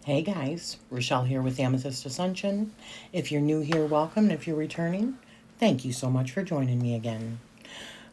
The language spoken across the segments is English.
Hey guys, Rochelle here with Amethyst Ascension. If you're new here, welcome. And if you're returning, thank you so much for joining me again.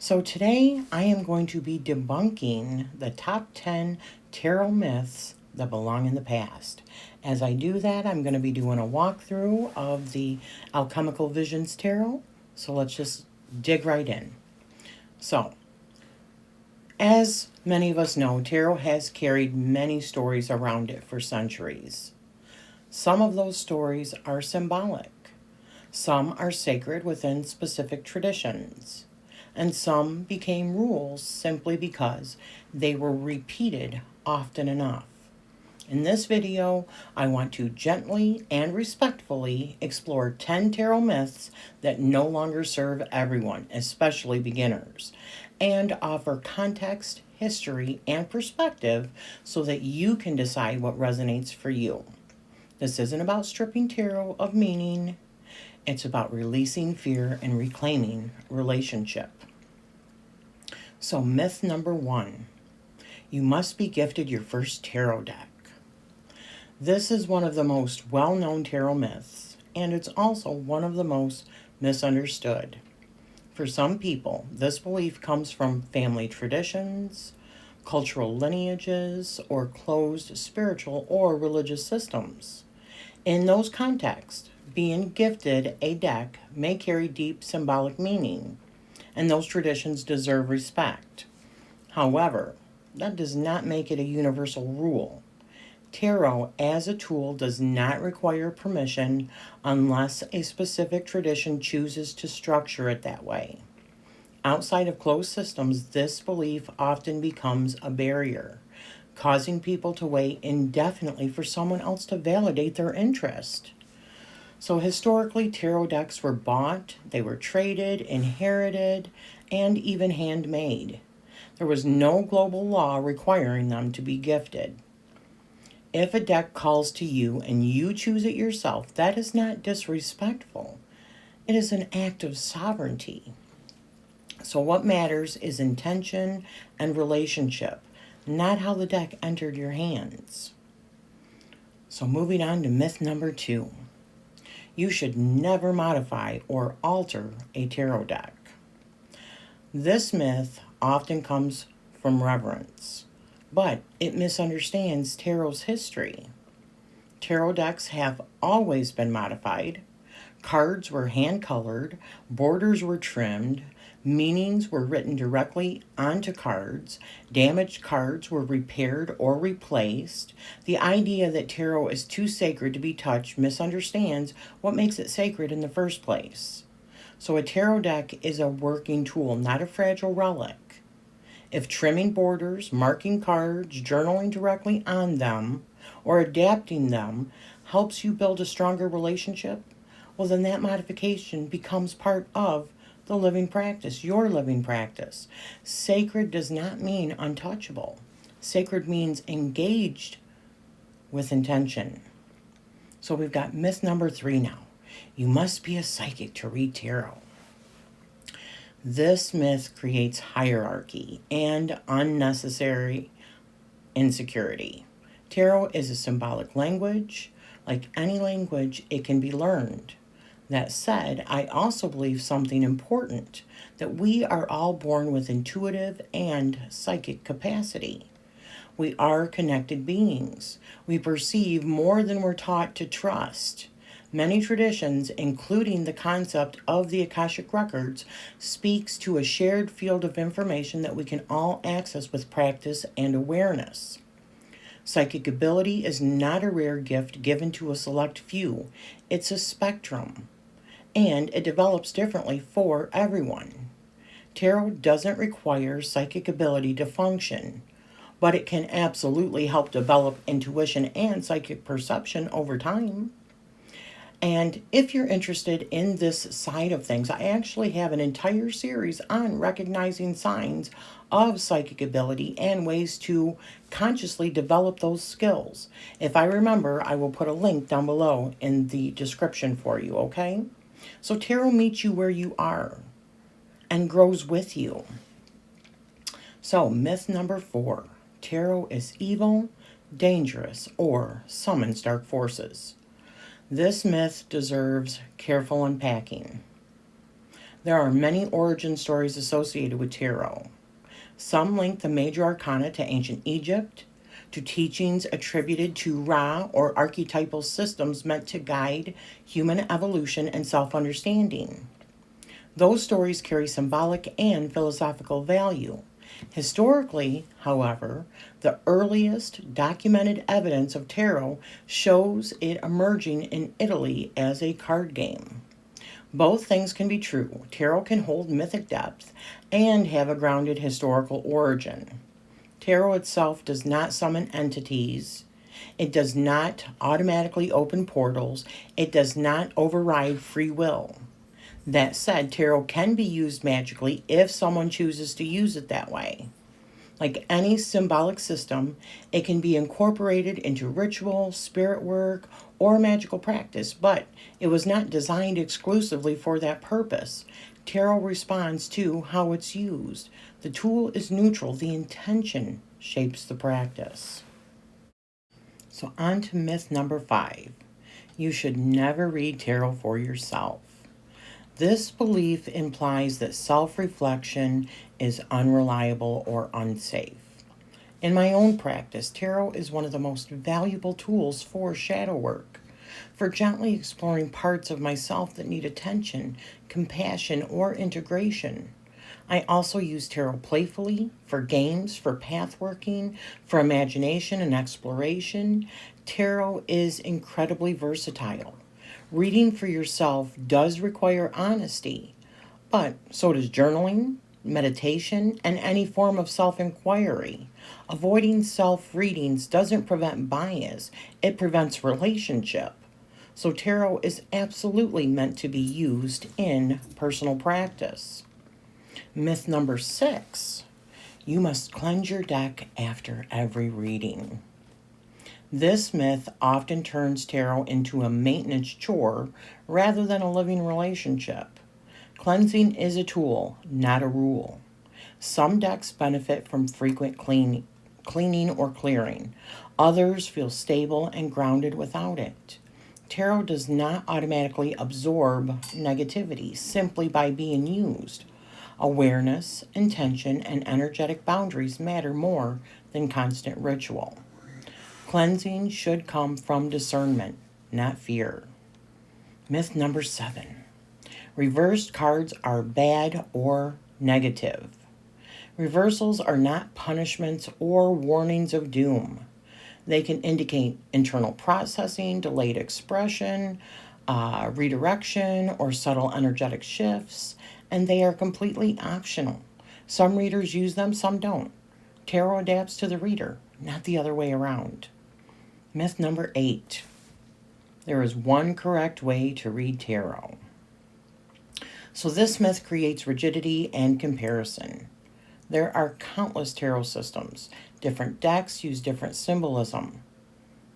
So today I am going to be debunking the top 10 tarot myths that belong in the past. As I do that, I'm going to be doing a walkthrough of the Alchemical Visions Tarot. So let's just dig right in. So, as many of us know, tarot has carried many stories around it for centuries. Some of those stories are symbolic. Some are sacred within specific traditions. And some became rules simply because they were repeated often enough. In this video, I want to gently and respectfully explore 10 tarot myths that no longer serve everyone, especially beginners, and offer context, history, and perspective so that you can decide what resonates for you. This isn't about stripping tarot of meaning. It's about releasing fear and reclaiming relationship. So myth number 1, you must be gifted your first tarot deck. This is one of the most well-known tarot myths, and it's also one of the most misunderstood. For some people, this belief comes from family traditions, cultural lineages, or closed spiritual or religious systems. In those contexts, being gifted a deck may carry deep symbolic meaning, and those traditions deserve respect. However, that does not make it a universal rule. Tarot as a tool does not require permission unless a specific tradition chooses to structure it that way. Outside of closed systems, this belief often becomes a barrier, causing people to wait indefinitely for someone else to validate their interest. So historically, tarot decks were bought, they were traded, inherited, and even handmade. There was no global law requiring them to be gifted. If a deck calls to you and you choose it yourself, that is not disrespectful. It is an act of sovereignty. So what matters is intention and relationship, not how the deck entered your hands. So moving on to myth number 2. You should never modify or alter a tarot deck. This myth often comes from reverence, but it misunderstands tarot's history. Tarot decks have always been modified. Cards were hand-colored, borders were trimmed, meanings were written directly onto cards, damaged cards were repaired or replaced. The idea that tarot is too sacred to be touched misunderstands what makes it sacred in the first place. So a tarot deck is a working tool, not a fragile relic. If trimming borders, marking cards, journaling directly on them, or adapting them helps you build a stronger relationship, well, then that modification becomes part of the living practice, your living practice. Sacred does not mean untouchable. Sacred means engaged with intention. So we've got myth number 3 now. You must be a psychic to read tarot. This myth creates hierarchy and unnecessary insecurity. Tarot is a symbolic language. Like any language, it can be learned. That said, I also believe something important, that we are all born with intuitive and psychic capacity. We are connected beings. We perceive more than we're taught to trust. Many traditions, including the concept of the Akashic Records, speaks to a shared field of information that we can all access with practice and awareness. Psychic ability is not a rare gift given to a select few. It's a spectrum, and it develops differently for everyone. Tarot doesn't require psychic ability to function, but it can absolutely help develop intuition and psychic perception over time. And if you're interested in this side of things, I actually have an entire series on recognizing signs of psychic ability and ways to consciously develop those skills. If I remember, I will put a link down below in the description for you, okay? So tarot meets you where you are and grows with you. So myth number 4, tarot is evil, dangerous, or summons dark forces. This myth deserves careful unpacking. There are many origin stories associated with tarot. Some link the major arcana to ancient Egypt, to teachings attributed to Ra or archetypal systems meant to guide human evolution and self understanding. Those stories carry symbolic and philosophical value. Historically, however, the earliest documented evidence of tarot shows it emerging in Italy as a card game. Both things can be true. Tarot can hold mythic depth and have a grounded historical origin. Tarot itself does not summon entities. It does not automatically open portals. It does not override free will. That said, tarot can be used magically if someone chooses to use it that way. Like any symbolic system, it can be incorporated into ritual, spirit work, or magical practice, but it was not designed exclusively for that purpose. Tarot responds to how it's used. The tool is neutral, the intention shapes the practice. So on to myth number 5. You should never read tarot for yourself. This belief implies that self-reflection is unreliable or unsafe. In my own practice, tarot is one of the most valuable tools for shadow work, for gently exploring parts of myself that need attention, compassion, or integration. I also use tarot playfully, for games, for path working, for imagination and exploration. Tarot is incredibly versatile. Reading for yourself does require honesty, but so does journaling, meditation, and any form of self-inquiry. Avoiding self-readings doesn't prevent bias, it prevents relationship. So tarot is absolutely meant to be used in personal practice. Myth number 6, you must cleanse your deck after every reading. This myth often turns tarot into a maintenance chore rather than a living relationship. Cleansing is a tool, not a rule. Some decks benefit from frequent cleaning or clearing. Others feel stable and grounded without it. Tarot does not automatically absorb negativity simply by being used. Awareness, intention, and energetic boundaries matter more than constant ritual. Cleansing should come from discernment, not fear. Myth number 7. Reversed cards are bad or negative. Reversals are not punishments or warnings of doom. They can indicate internal processing, delayed expression, redirection, or subtle energetic shifts, and they are completely optional. Some readers use them, some don't. Tarot adapts to the reader, not the other way around. Myth number 8. There is one correct way to read tarot. So this myth creates rigidity and comparison. There are countless tarot systems. Different decks use different symbolism.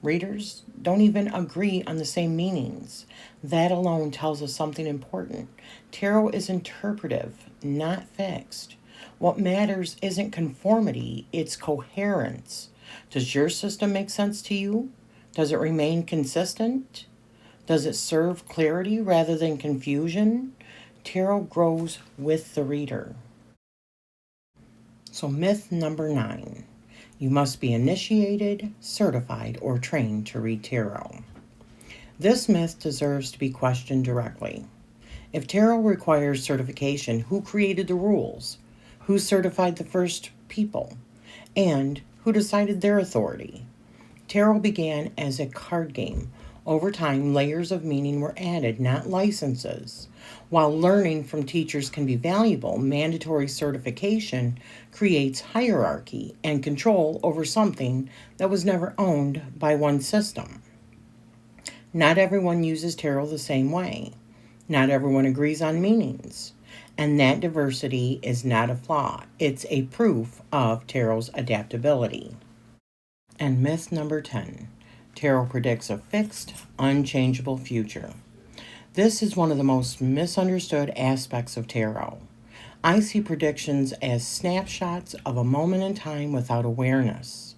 Readers don't even agree on the same meanings. That alone tells us something important. Tarot is interpretive, not fixed. What matters isn't conformity, it's coherence. Does your system make sense to you? Does it remain consistent? Does it serve clarity rather than confusion? Tarot grows with the reader. So myth number 9. You must be initiated, certified, or trained to read tarot. This myth deserves to be questioned directly. If tarot requires certification, who created the rules? Who certified the first people? And who decided their authority? Tarot began as a card game. Over time, layers of meaning were added, not licenses. While learning from teachers can be valuable, mandatory certification creates hierarchy and control over something that was never owned by one system. Not everyone uses tarot the same way. Not everyone agrees on meanings. And that diversity is not a flaw. It's a proof of tarot's adaptability. And myth number 10. Tarot predicts a fixed, unchangeable future. This is one of the most misunderstood aspects of tarot. I see predictions as snapshots of a moment in time without awareness.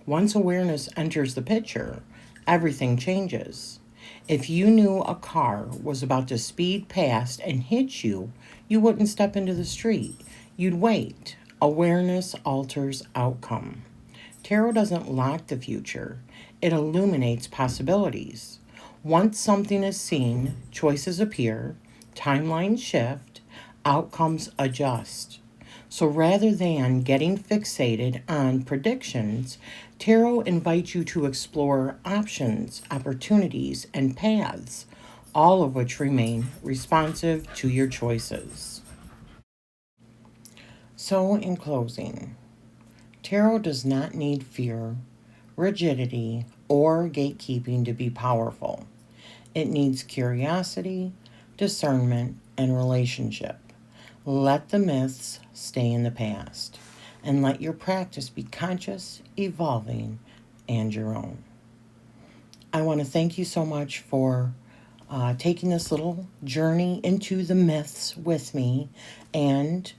Once awareness enters the picture, everything changes. If you knew a car was about to speed past and hit you, you wouldn't step into the street. You'd wait. Awareness alters outcome. Tarot doesn't lock the future, it illuminates possibilities. Once something is seen, choices appear, timelines shift, outcomes adjust. So rather than getting fixated on predictions, tarot invites you to explore options, opportunities, and paths, all of which remain responsive to your choices. So, in closing, tarot does not need fear, rigidity, or gatekeeping to be powerful. It needs curiosity, discernment, and relationship. Let the myths stay in the past, and let your practice be conscious, evolving, and your own. I want to thank you so much for taking this little journey into the myths with me, and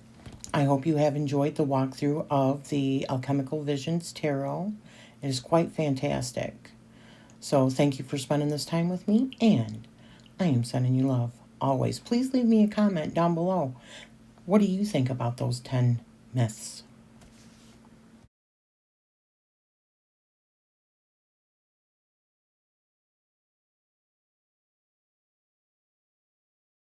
I hope you have enjoyed the walkthrough of the Alchemical Visions Tarot. It is quite fantastic. So thank you for spending this time with me, and I am sending you love always. Please leave me a comment down below. What do you think about those 10 myths?